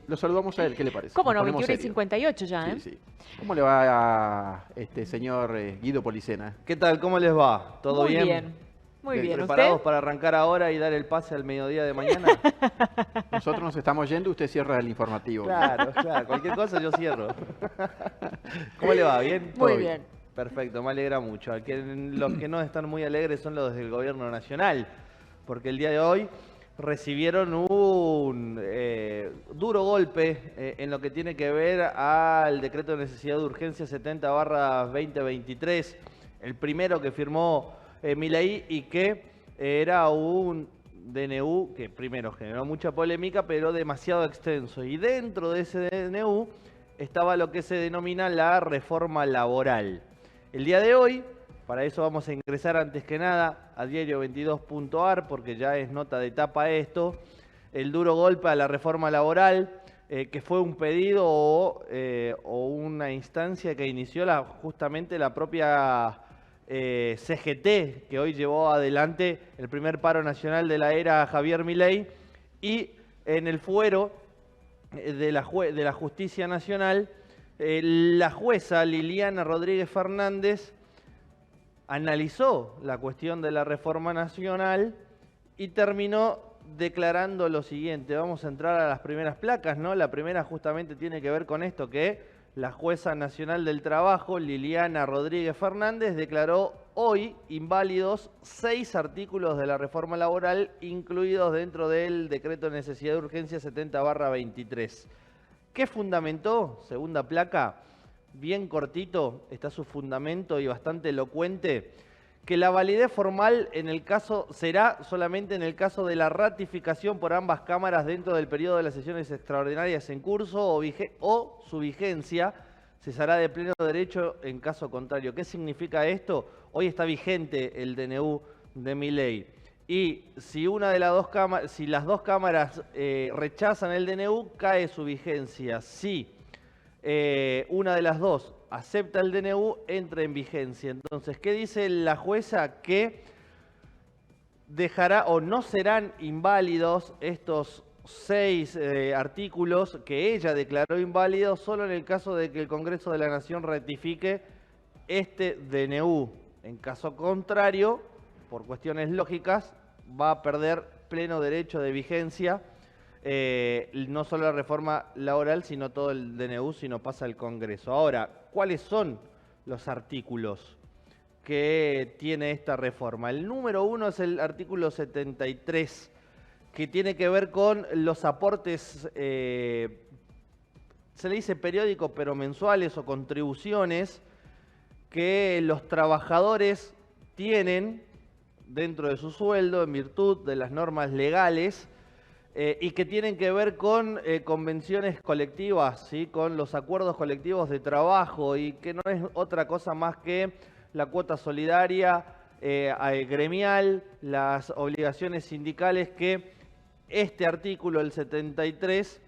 Lo saludamos a él, ¿qué le parece? ¿Cómo Nos no? ponemos 21 y serios. 58 ya, ¿eh? Sí, sí. ¿Cómo le va a este señor Guido Policena? ¿Qué tal? ¿Cómo les va? ¿Todo Muy bien? bien. Muy bien. ¿Preparados ¿Usted? para arrancar ahora y dar el pase al mediodía de mañana? Nosotros nos estamos yendo, usted cierra el informativo. Claro, claro. Cualquier cosa yo cierro. ¿Cómo le va? ¿Bien? Muy Todo bien. Perfecto, me alegra mucho. Los que no están muy alegres son los del gobierno nacional, porque el día de hoy recibieron un duro golpe en lo que tiene que ver al decreto de necesidad de urgencia 70/2023, el primero que firmó Milei y que era un DNU que primero generó mucha polémica, pero demasiado extenso. Y dentro de ese DNU estaba lo que se denomina la reforma laboral. El día de hoy, para eso vamos a ingresar antes que nada a diario22.ar, porque ya es nota de tapa esto, el duro golpe a la reforma laboral, que fue un pedido o una instancia que inició justamente la propia CGT, que hoy llevó adelante el primer paro nacional de la era Javier Milei, y en el fuero de la Justicia Nacional, la jueza Liliana Rodríguez Fernández analizó la cuestión de la reforma nacional y terminó declarando lo siguiente. Vamos a entrar a las primeras placas, ¿no? La primera justamente tiene que ver con esto, que la jueza nacional del trabajo, Liliana Rodríguez Fernández, declaró hoy inválidos 6 artículos de la reforma laboral incluidos dentro del decreto de necesidad de urgencia 70/23. ¿Qué fundamentó? Segunda placa, bien cortito, está su fundamento y bastante elocuente, que la validez formal en el caso será solamente en el caso de la ratificación por ambas cámaras dentro del periodo de las sesiones extraordinarias en curso o su vigencia cesará de pleno derecho en caso contrario. ¿Qué significa esto? Hoy está vigente el DNU de Milei. Y si una de las dos cámaras, si las dos cámaras rechazan el DNU, cae su vigencia. Si una de las dos acepta el DNU, entra en vigencia. Entonces, ¿qué dice la jueza? Que dejará o no serán inválidos estos 6 artículos que ella declaró inválidos solo en el caso de que el Congreso de la Nación ratifique este DNU. En caso contrario, por cuestiones lógicas, va a perder pleno derecho de vigencia, no solo la reforma laboral, sino todo el DNU, si no pasa el Congreso. Ahora, ¿cuáles son los artículos que tiene esta reforma? El número 1 es el artículo 73, que tiene que ver con los aportes, se le dice periódicos, pero mensuales o contribuciones que los trabajadores tienen dentro de su sueldo en virtud de las normas legales y que tienen que ver con convenciones colectivas, ¿sí? Con los acuerdos colectivos de trabajo, y que no es otra cosa más que la cuota solidaria gremial, las obligaciones sindicales, que este artículo, el 73,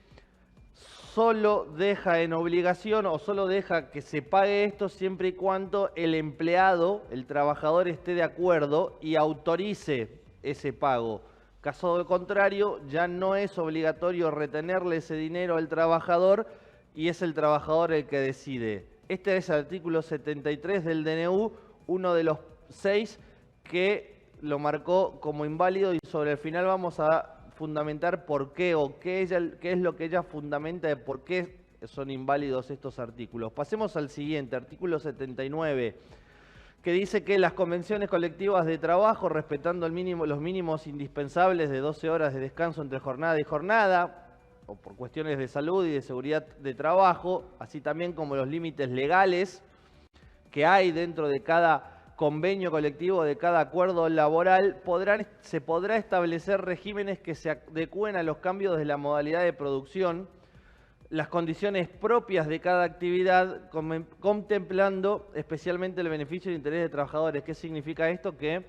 solo deja en obligación o solo deja que se pague esto siempre y cuando el empleado, el trabajador, esté de acuerdo y autorice ese pago. Caso contrario, ya no es obligatorio retenerle ese dinero al trabajador y es el trabajador el que decide. Este es el artículo 73 del DNU, uno de los 6 que lo marcó como inválido, y sobre el final vamos a fundamentar por qué o qué es lo que ella fundamenta de por qué son inválidos estos artículos. Pasemos al siguiente, artículo 79, que dice que las convenciones colectivas de trabajo, respetando los mínimos indispensables de 12 horas de descanso entre jornada y jornada, o por cuestiones de salud y de seguridad de trabajo, así también como los límites legales que hay dentro de cada convenio colectivo, de cada acuerdo laboral, se podrá establecer regímenes que se adecúen a los cambios de la modalidad de producción, las condiciones propias de cada actividad, contemplando especialmente el beneficio y el interés de trabajadores. ¿Qué significa esto? Que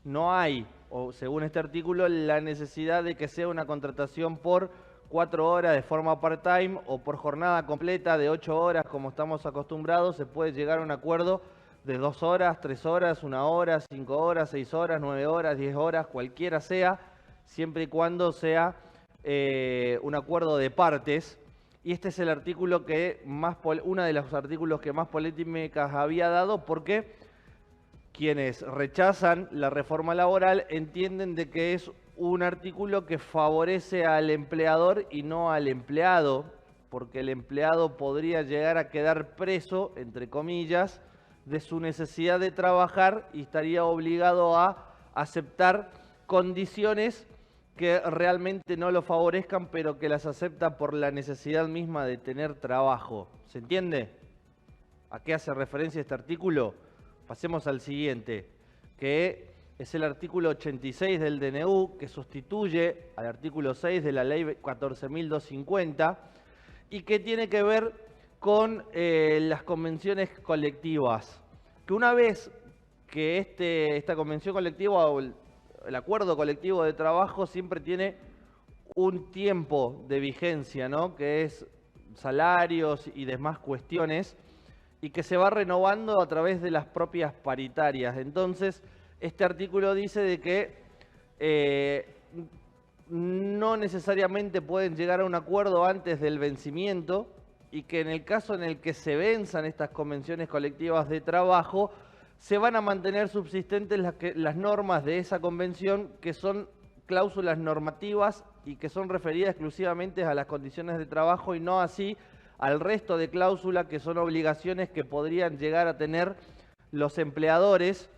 no hay, o según este artículo, la necesidad de que sea una contratación por 4 horas de forma part-time o por jornada completa de 8 horas, como estamos acostumbrados. Se puede llegar a un acuerdo de 2 horas, 3 horas, 1 hora, 5 horas, 6 horas, 9 horas, 10 horas, cualquiera sea, siempre y cuando sea un acuerdo de partes. Y este es el artículo que uno de los artículos que más polémicas había dado, porque quienes rechazan la reforma laboral entienden de que es un artículo que favorece al empleador y no al empleado, porque el empleado podría llegar a quedar preso, entre comillas, de su necesidad de trabajar y estaría obligado a aceptar condiciones que realmente no lo favorezcan, pero que las acepta por la necesidad misma de tener trabajo. ¿Se entiende? ¿A qué hace referencia este artículo? Pasemos al siguiente, que es el artículo 86 del DNU, que sustituye al artículo 6 de la ley 14.250 y que tiene que ver con las convenciones colectivas. Que una vez que esta convención colectiva o el acuerdo colectivo de trabajo siempre tiene un tiempo de vigencia, ¿no? Que es salarios y demás cuestiones, y que se va renovando a través de las propias paritarias. Entonces, este artículo dice de que no necesariamente pueden llegar a un acuerdo antes del vencimiento y que en el caso en el que se venzan estas convenciones colectivas de trabajo, se van a mantener subsistentes las normas de esa convención, que son cláusulas normativas y que son referidas exclusivamente a las condiciones de trabajo y no así al resto de cláusulas que son obligaciones que podrían llegar a tener los empleadores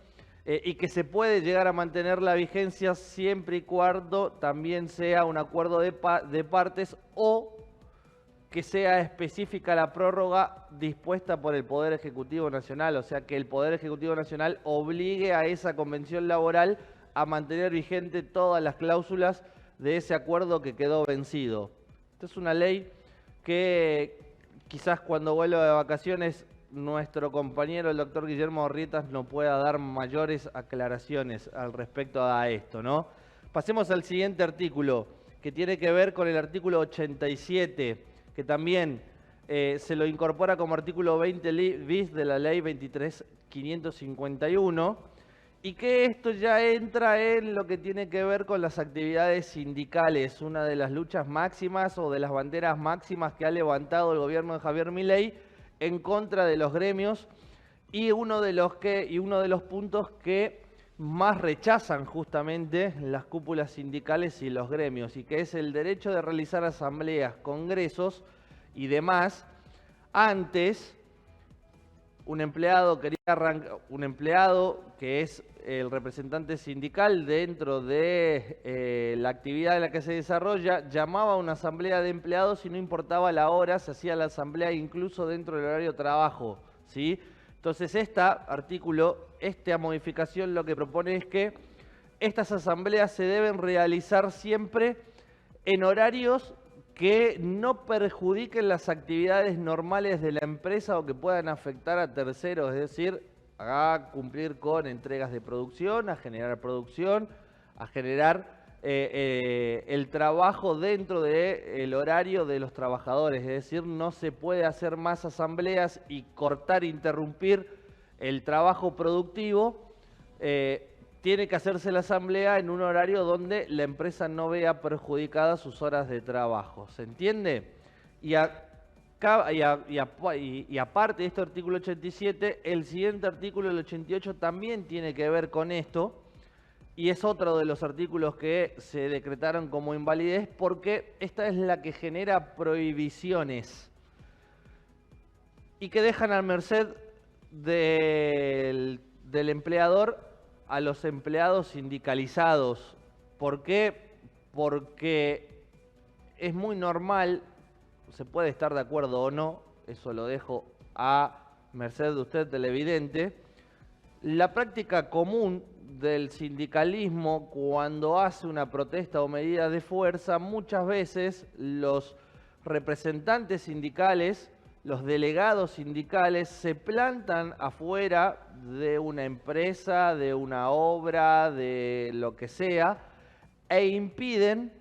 y que se puede llegar a mantener la vigencia siempre y cuando también sea un acuerdo de partes o que sea específica la prórroga dispuesta por el Poder Ejecutivo Nacional, o sea que el Poder Ejecutivo Nacional obligue a esa convención laboral a mantener vigente todas las cláusulas de ese acuerdo que quedó vencido. Esta es una ley que quizás cuando vuelva de vacaciones nuestro compañero el doctor Guillermo Orrietas nos pueda dar mayores aclaraciones al respecto a esto, ¿no? Pasemos al siguiente artículo, que tiene que ver con el artículo 87, que también se lo incorpora como artículo 20 bis de la ley 23.551, y que esto ya entra en lo que tiene que ver con las actividades sindicales, una de las luchas máximas o de las banderas máximas que ha levantado el gobierno de Javier Milei en contra de los gremios y uno de los puntos que más rechazan justamente las cúpulas sindicales y los gremios, y que es el derecho de realizar asambleas, congresos y demás. Antes, un empleado que es el representante sindical dentro de la actividad en la que se desarrolla, llamaba a una asamblea de empleados y no importaba la hora, se hacía la asamblea incluso dentro del horario de trabajo, ¿sí? Entonces esta modificación lo que propone es que estas asambleas se deben realizar siempre en horarios que no perjudiquen las actividades normales de la empresa o que puedan afectar a terceros, es decir, a cumplir con entregas de producción, a generar producción, a generar el trabajo dentro del horario de los trabajadores. Es decir, no se puede hacer más asambleas y cortar, interrumpir el trabajo productivo. Tiene que hacerse la asamblea en un horario donde la empresa no vea perjudicadas sus horas de trabajo. ¿Se entiende? Y aparte de este artículo 87, el siguiente artículo, el 88, también tiene que ver con esto, y es otro de los artículos que se decretaron como invalidez, porque esta es la que genera prohibiciones y que dejan a merced del empleador a los empleados sindicalizados. ¿Por qué? Porque es muy normal, se puede estar de acuerdo o no, eso lo dejo a merced de usted, televidente, la práctica común del sindicalismo cuando hace una protesta o medida de fuerza, muchas veces los representantes sindicales, los delegados sindicales se plantan afuera de una empresa, de una obra, de lo que sea, e impiden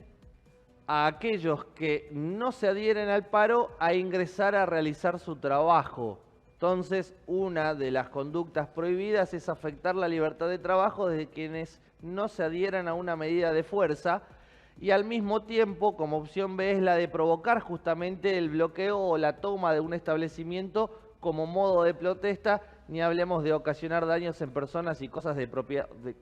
a aquellos que no se adhieren al paro a ingresar a realizar su trabajo. Entonces, una de las conductas prohibidas es afectar la libertad de trabajo de quienes no se adhieran a una medida de fuerza, Y al mismo tiempo, como opción B, es la de provocar justamente el bloqueo o la toma de un establecimiento como modo de protesta, ni hablemos de ocasionar daños en personas y cosas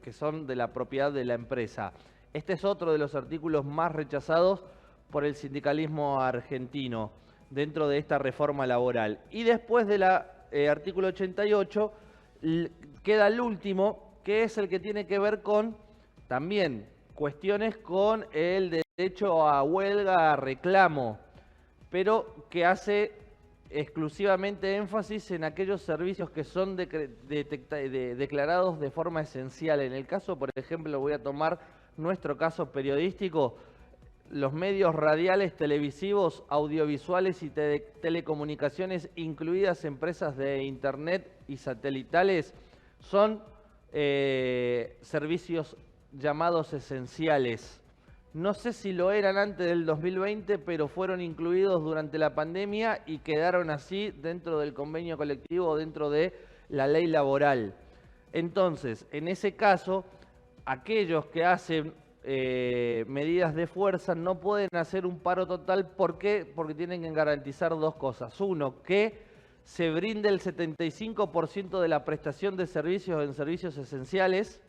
que son de la propiedad de la empresa. Este es otro de los artículos más rechazados por el sindicalismo argentino dentro de esta reforma laboral. Y después del artículo 88 queda el último, que es el que tiene que ver con también cuestiones con el derecho a huelga, a reclamo, pero que hace exclusivamente énfasis en aquellos servicios que son declarados de forma esencial. En el caso, por ejemplo, voy a tomar nuestro caso periodístico, los medios radiales, televisivos, audiovisuales y telecomunicaciones, incluidas empresas de internet y satelitales, son servicios llamados esenciales. No sé si lo eran antes del 2020, pero fueron incluidos durante la pandemia y quedaron así dentro del convenio colectivo o dentro de la ley laboral. Entonces, en ese caso, aquellos que hacen medidas de fuerza no pueden hacer un paro total. ¿Por qué? Porque tienen que garantizar dos cosas. Uno, que se brinde el 75% de la prestación de servicios en servicios esenciales,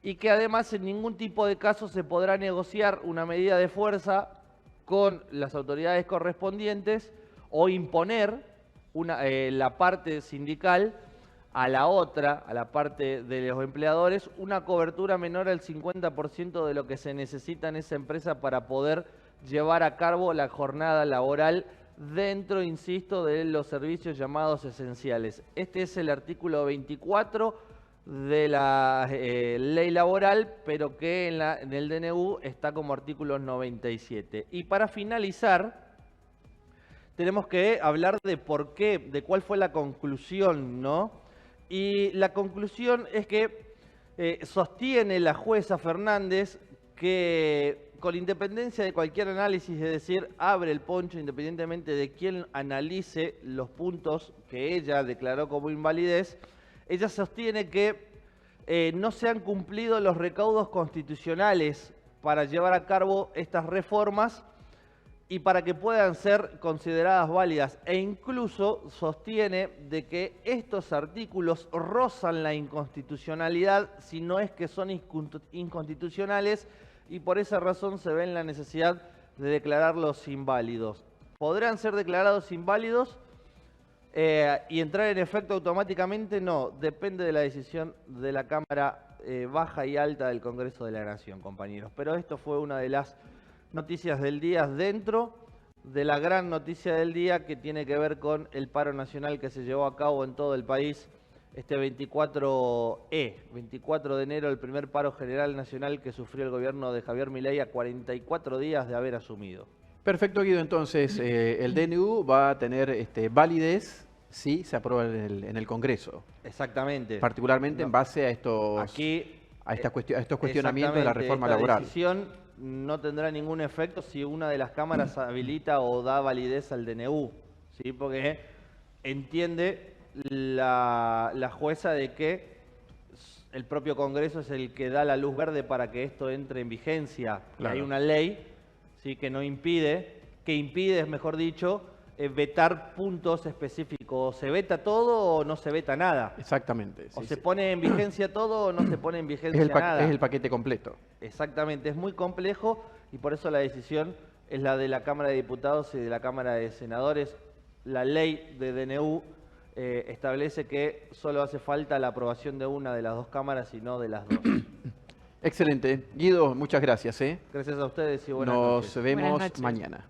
y que además en ningún tipo de caso se podrá negociar una medida de fuerza con las autoridades correspondientes o imponer la parte sindical a la otra, a la parte de los empleadores, una cobertura menor al 50% de lo que se necesita en esa empresa para poder llevar a cabo la jornada laboral dentro, insisto, de los servicios llamados esenciales. Este es el artículo 24 de la ley laboral, pero que en el DNU está como artículo 97. Y para finalizar, tenemos que hablar de por qué, de cuál fue la conclusión, ¿no? Y la conclusión es que sostiene la jueza Fernández que, con independencia de cualquier análisis, es decir, abre el poncho independientemente de quién analice los puntos que ella declaró como invalidez, ella sostiene que no se han cumplido los recaudos constitucionales para llevar a cabo estas reformas y para que puedan ser consideradas válidas, e incluso sostiene de que estos artículos rozan la inconstitucionalidad, si no es que son inconstitucionales, y por esa razón se ve en la necesidad de declararlos inválidos. ¿Podrán ser declarados inválidos y entrar en efecto automáticamente? No, depende de la decisión de la Cámara Baja y Alta del Congreso de la Nación, compañeros. Pero esto fue una de las noticias del día dentro de la gran noticia del día, que tiene que ver con el paro nacional que se llevó a cabo en todo el país este 24 de enero, el primer paro general nacional que sufrió el gobierno de Javier Milei a 44 días de haber asumido. Perfecto, Guido. Entonces, el DNU va a tener validez si se aprueba en el Congreso. Exactamente. Particularmente en base a estos cuestionamientos de la reforma laboral. La decisión no tendrá ningún efecto si una de las cámaras habilita o da validez al DNU, ¿sí? Porque entiende la jueza de que el propio Congreso es el que da la luz verde para que esto entre en vigencia. Claro. Hay una ley, ¿sí?, que impide, mejor dicho, vetar puntos específicos. ¿Se veta todo o no se veta nada? Exactamente. O se pone en vigencia todo o no se pone en vigencia nada. Es el paquete completo. Exactamente, es muy complejo y por eso la decisión es la de la Cámara de Diputados y de la Cámara de Senadores. La ley de DNU establece que solo hace falta la aprobación de una de las dos cámaras y no de las dos. Excelente. Guido, muchas gracias. Gracias a ustedes y buenas noches. Nos vemos mañana.